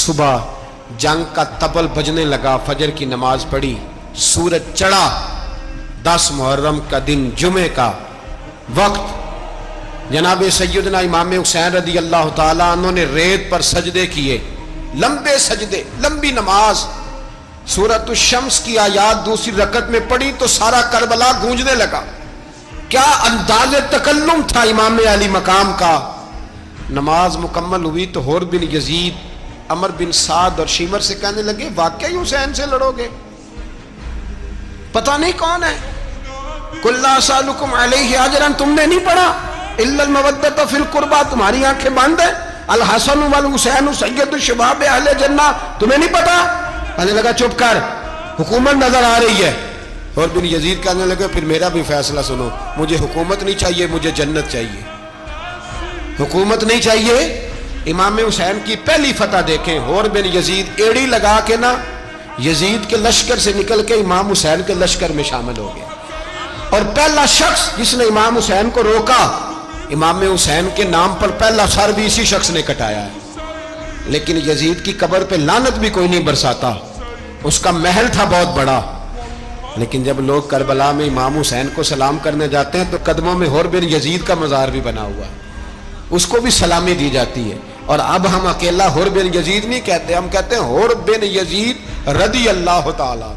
صبح جنگ کا طبل بجنے لگا، فجر کی نماز پڑھی، سورج چڑھا، 10 محرم کا دن جمعے کا وقت، جناب سیدنا امام حسین رضی اللہ تعالیٰ عنہ نے ریت پر سجدے کیے، لمبے سجدے، لمبی نماز، سورۃ الشمس کی آیات دوسری رکعت میں پڑھی تو سارا کربلا گونجنے لگا۔ کیا انداز تکلم تھا امام علی مقام کا۔ نماز مکمل ہوئی تو حور بن یزید، عمر بن سعد اور شیمر سے کہنے لگے واقعی حسین سے لڑو گے؟ پتہ نہیں کون ہے۔ قُلْ لَا أَسْأَلُكُمْ عَلَيْهِ أَجْرًا، تم نے نہیں پڑھا إِلَّا الْمَوَدَّةَ فِي الْقُرْبَى، تمہاری آنکھیں بند ہیں، الحسن والحسین سید الشباب اہل جنہ، تمہیں نہیں پتا؟ کہنے لگا چپ کر، حکومت نظر آ رہی ہے۔ اور بن یزید کہنے لگے پھر میرا بھی فیصلہ سنو، مجھے حکومت نہیں چاہیے، مجھے جنت چاہیے۔ حکومت نہیں چاہیے۔ امام حسین کی پہلی فتح دیکھیں، اور بن یزید ایڑی لگا کے نا یزید کے لشکر سے نکل کے امام حسین کے لشکر میں شامل ہو گیا، اور پہلا شخص جس نے امام حسین کو روکا، امام حسین کے نام پر پہلا سر بھی اسی شخص نے کٹایا ہے۔ لیکن یزید کی قبر پہ لعنت بھی کوئی نہیں برساتا، اس کا محل تھا بہت بڑا، لیکن جب لوگ کربلا میں امام حسین کو سلام کرنے جاتے ہیں تو قدموں میں حور بن یزید کا مزار بھی بنا ہوا ہے، اس کو بھی سلامی دی جاتی ہے۔ اور اب ہم اکیلا حور بن یزید نہیں کہتے، ہم کہتے ہیں حور بن یزید رضی اللہ تعالی۔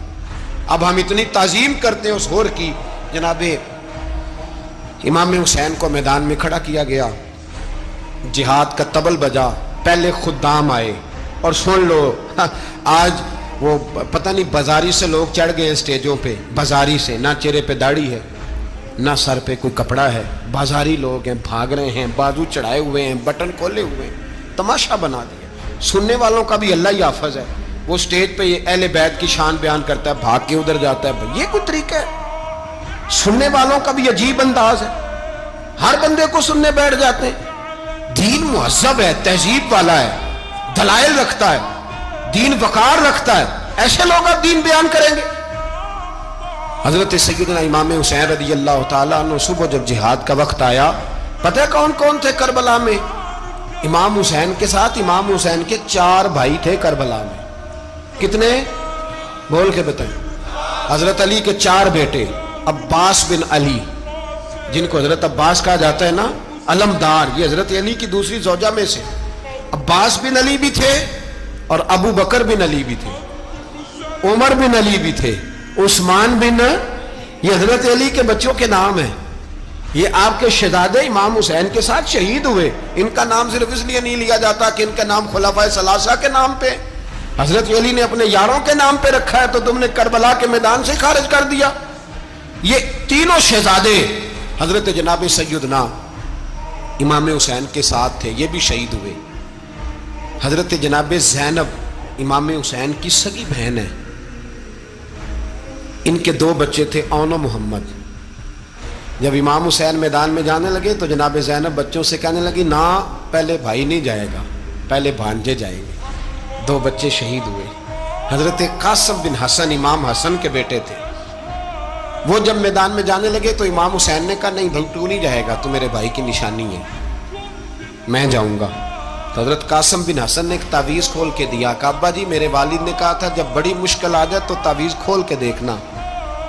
اب ہم اتنی تعظیم کرتے ہیں اس حور کی۔ جناب امام حسین کو میدان میں کھڑا کیا گیا، جہاد کا طبل بجا، پہلے خدام آئے، اور سن لو آج وہ پتہ نہیں بازاری سے لوگ چڑھ گئے اسٹیجوں پہ، بازاری سے، نہ چہرے پہ داڑھی ہے، نہ سر پہ کوئی کپڑا ہے، بازاری لوگ ہیں، بھاگ رہے ہیں، بازو چڑھائے ہوئے ہیں، بٹن کھولے ہوئے ہیں، تماشا بنا دیا۔ سننے والوں کا بھی اللہ ہی حافظ ہے، وہ سٹیج پہ یہ اہل بیت کی شان بیان کرتا ہے، بھاگ کے ادھر جاتا ہے، یہ کوئی طریقہ ہے؟ سننے والوں کا بھی عجیب انداز ہے، ہر بندے کو سننے بیٹھ جاتے ہیں۔ دین مہذب ہے، تہذیب والا ہے، دلائل رکھتا ہے، دین وقار رکھتا ہے، ایسے لوگ اب دین بیان کریں گے؟ حضرت سیدنا امام حسین رضی اللہ تعالیٰ عنہ صبح جب جہاد کا وقت آیا، پتہ ہے کون کون تھے کربلا میں؟ امام حسین کے ساتھ امام حسین کے 4 بھائی تھے کربلا میں۔ کتنے؟ بول کے بتائیں۔ حضرت علی کے 4 بیٹے، عباس بن علی، جن کو حضرت عباس کہا جاتا ہے نا، علمدار، یہ حضرت علی کی دوسری زوجہ میں سے عباس بن علی بھی تھے، اور ابو بکر بن علی بھی تھے، عمر بن علی بھی تھے، عثمان بن، یہ حضرت علی کے بچوں کے نام ہیں۔ یہ آپ کے شہزادے امام حسین کے ساتھ شہید ہوئے، ان کا نام صرف اس لیے نہیں لیا جاتا کہ ان کا نام خلفائے ثلاثہ کے نام پہ، حضرت علی نے اپنے یاروں کے نام پہ رکھا ہے، تو تم نے کربلا کے میدان سے خارج کر دیا۔ یہ تینوں شہزادے حضرت جناب سیدنا امام حسین کے ساتھ تھے، یہ بھی شہید ہوئے۔ حضرت جناب زینب امام حسین کی سگی بہن ہے، ان کے 2 بچے تھے، اون و محمد۔ جب امام حسین میدان میں جانے لگے تو جناب زینب بچوں سے کہنے لگی نہ، پہلے بھائی نہیں جائے گا، پہلے بھانجے جائیں گے۔ 2 بچے شہید ہوئے۔ حضرت قاسم بن حسن امام حسن کے بیٹے تھے، وہ جب میدان میں جانے لگے تو امام حسین نے کہا نہیں بھائی تو نہیں جائے گا، تو میرے بھائی کی نشانی ہے، میں جاؤں گا۔ تو حضرت قاسم بن حسن نے ایک تعویذ کھول کے دیا کہ ابا جی میرے والد نے کہا تھا جب بڑی مشکل آ جائے تو تعویذ کھول کے دیکھنا،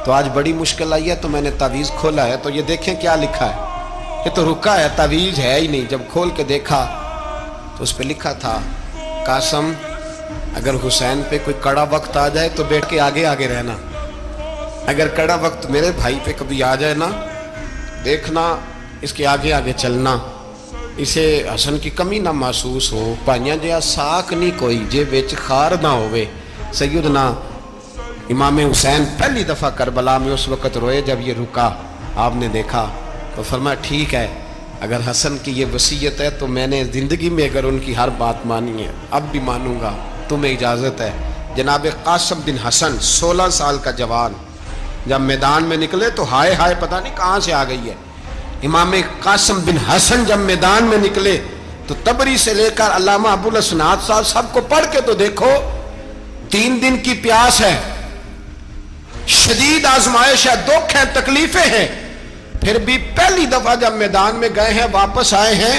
تو آج بڑی مشکل آئی ہے تو میں نے تعویذ کھولا ہے، تو یہ دیکھیں کیا لکھا ہے، یہ تو رکا ہے، تعویذ ہے ہی نہیں۔ جب کھول کے دیکھا تو اس پہ لکھا تھا قاسم اگر حسین پہ کوئی کڑا وقت آ جائے تو بیٹھ کے آگے آگے رہنا، اگر کڑا وقت میرے بھائی پہ کبھی آ جائے نا، دیکھنا اس کے آگے آگے چلنا، اسے حسن کی کمی نہ محسوس ہو، پائیاں جیا ساک نہیں کوئی جے وچ خار نہ ہوئے۔ سیدنا امام حسین پہلی دفعہ کربلا میں اس وقت روئے جب یہ رکا، آپ نے دیکھا تو فرمایا ٹھیک ہے، اگر حسن کی یہ وصیت ہے تو میں نے زندگی میں اگر ان کی ہر بات مانی ہے اب بھی مانوں گا، تمہیں اجازت ہے۔ جناب قاسم بن حسن 16 سال کا جوان جب میدان میں نکلے تو ہائے ہائے پتہ نہیں کہاں سے آ گئی ہے۔ امام قاسم بن حسن جب میدان میں نکلے تو تبری سے لے کر علامہ ابو الاسناد صاحب سب کو پڑھ کے تو دیکھو، 3 دن کی پیاس ہے، شدید آزمائش ہے، دکھ ہے، تکلیفیں ہیں، پھر بھی پہلی دفعہ جب میدان میں گئے ہیں واپس آئے ہیں